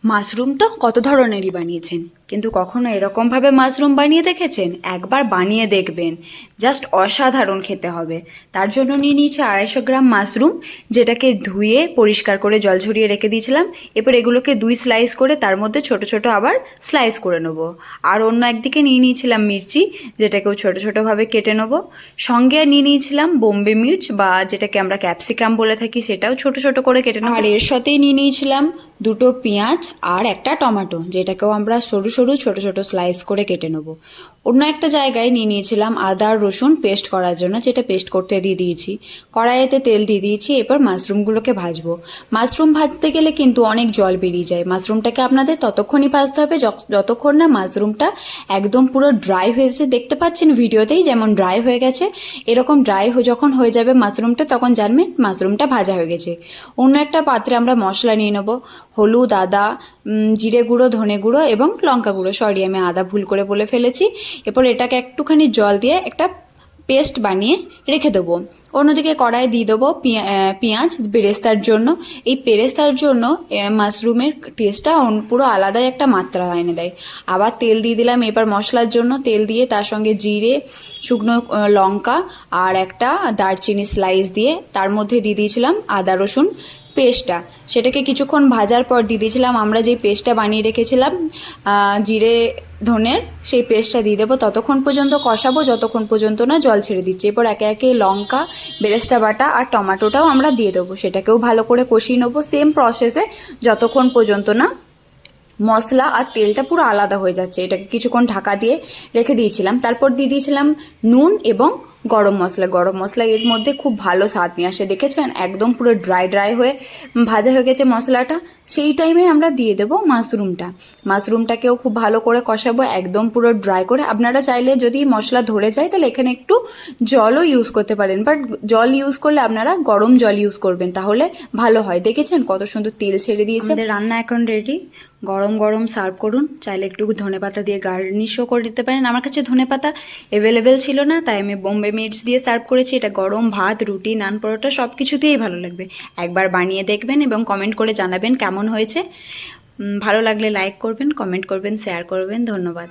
Mushroom তো কত ধরনেরই বানিয়েছেন, কিন্তু কখনো এরকমভাবে মাশরুম বানিয়ে দেখেছেন? একবার বানিয়ে দেখবেন, জাস্ট অসাধারণ খেতে হবে। তার জন্য নিয়ে নিয়েছি 250 গ্রাম মাশরুম, যেটাকে ধুয়ে পরিষ্কার করে জল ঝরিয়ে রেখে দিয়েছিলাম। এরপর এগুলোকে 2 স্লাইস করে তার মধ্যে ছোট ছোট আবার স্লাইস করে নেবো। আর অন্য একদিকে নিয়ে নিয়েছিলাম মির্চি, যেটাকেও ছোট ছোটোভাবে কেটে নেবো। সঙ্গে নিয়ে নিয়েছিলাম বোম্বে মির্চ, বা যেটাকে আমরা ক্যাপসিকাম বলে থাকি, সেটাও ছোট ছোট করে কেটে নেবো। আর এর সাথেই নিয়ে নিয়েছিলাম 2টো পেঁয়াজ আর একটা টমেটো, যেটাকেও আমরা সরু সরু ছোট ছোট স্লাইস করে কেটে নেব। অন্য একটা জায়গায় নিয়ে নিয়েছিলাম আদা আর রসুন পেস্ট করার জন্য, যেটা পেস্ট করতে দিয়ে দিয়েছি। কড়াইতে তেল দিয়ে দিয়েছি, এরপর মাশরুমগুলোকে ভাজবো। মাশরুম ভাজতে গেলে কিন্তু অনেক জল বেরিয়ে যায়। মাশরুমটাকে আপনাদের ততক্ষণই ভাজতে হবে যতক্ষণ না মাশরুমটা একদম পুরো ড্রাই হয়েছে। দেখতে পাচ্ছেন ভিডিওতেই যেমন ড্রাই হয়ে গেছে, এরকম ড্রাই যখন হয়ে যাবে মাশরুমটা, তখন জানবেন মাশরুমটা ভাজা হয়ে গেছে। অন্য একটা পাত্রে আমরা মশলা নিয়ে নেবো। হলুদ, আদা, জিরে গুঁড়ো, ধনে গুঁড়ো এবং লঙ্কা গুঁড়ো। সরি, আমি আদা ভুল করে বলে ফেলেছি। এরপর এটাকে একটুখানি জল দিয়ে একটা পেস্ট বানিয়ে রেখে দেবো। অন্যদিকে কড়াই দিয়ে দেবো পেঁয়াজ বেরেস্তার জন্য। এই বেরেস্তার জন্য মাশরুমের টেস্টটা পুরো আলাদাই একটা মাত্রা এনে দেয়। আবার তেল দিয়ে দিলাম এবার মশলার জন্য। তেল দিয়ে তার সঙ্গে জিরে, শুকনো লঙ্কা আর একটা দারচিনি স্লাইস দিয়ে তার মধ্যে দিয়ে দিয়েছিলাম আদা রসুন পেস্টটা। সেটাকে কিছুক্ষণ ভাজার পর দিয়ে দিয়েছিলাম আমরা যেই পেস্টটা বানিয়ে রেখেছিলাম জিরে ধনের, সেই পেস্টটা দিয়ে দেবো। ততক্ষণ পর্যন্ত কষাবো যতক্ষণ পর্যন্ত না জল ছেড়ে দিচ্ছে। এরপর একে একে লঙ্কা, বেরেস্তা বাটা আর টমেটোটাও আমরা দিয়ে দেবো। সেটাকেও ভালো করে কষিয়ে নেবো সেম প্রসেসে, যতক্ষণ পর্যন্ত না মশলা আর তেলটা পুরো আলাদা হয়ে যাচ্ছে। এটাকে কিছুক্ষণ ঢাকা দিয়ে রেখে দিয়েছিলাম। তারপর দিয়ে দিয়েছিলাম নুন এবং গরম মশলা। গরম মশলা এর মধ্যে খুব ভালো স্বাদ নিয়ে আসে। দেখেছেন একদম পুরো ড্রাই ড্রাই হয়ে ভাজা হয়ে গেছে মশলাটা। সেই টাইমে আমরা দিয়ে দেবো মাশরুমটা। মাশরুমটাকেও খুব ভালো করে কষাবো একদম পুরো ড্রাই করে। আপনারা চাইলে যদি মশলা ধরে যায় তাহলে এখানে একটু জলও ইউজ করতে পারেন, বাট জল ইউজ করলে আপনারা গরম জল ইউজ করবেন, তাহলে ভালো হয়। দেখেছেন কত সুন্দর তেল ছেড়ে দিয়েছে। আমাদের রান্না এখন রেডি। গরম গরম সার্ভ করুন। চাইলে একটু ধনেপাতা দিয়ে গার্নিশও করে দিতে পারেন। আমার কাছে ধনেপাতা অ্যাভেলেবেল ছিল না, তাই আমি বোম্বে মির্চ দিয়ে সার্ভ করেছি। এটা গরম ভাত, রুটি, নান, পরোটা সব কিছুতেই ভালো লাগবে। একবার বানিয়ে দেখবেন এবং কমেন্ট করে জানাবেন কেমন হয়েছে। ভালো লাগলে লাইক করবেন, কমেন্ট করবেন, শেয়ার করবেন। ধন্যবাদ।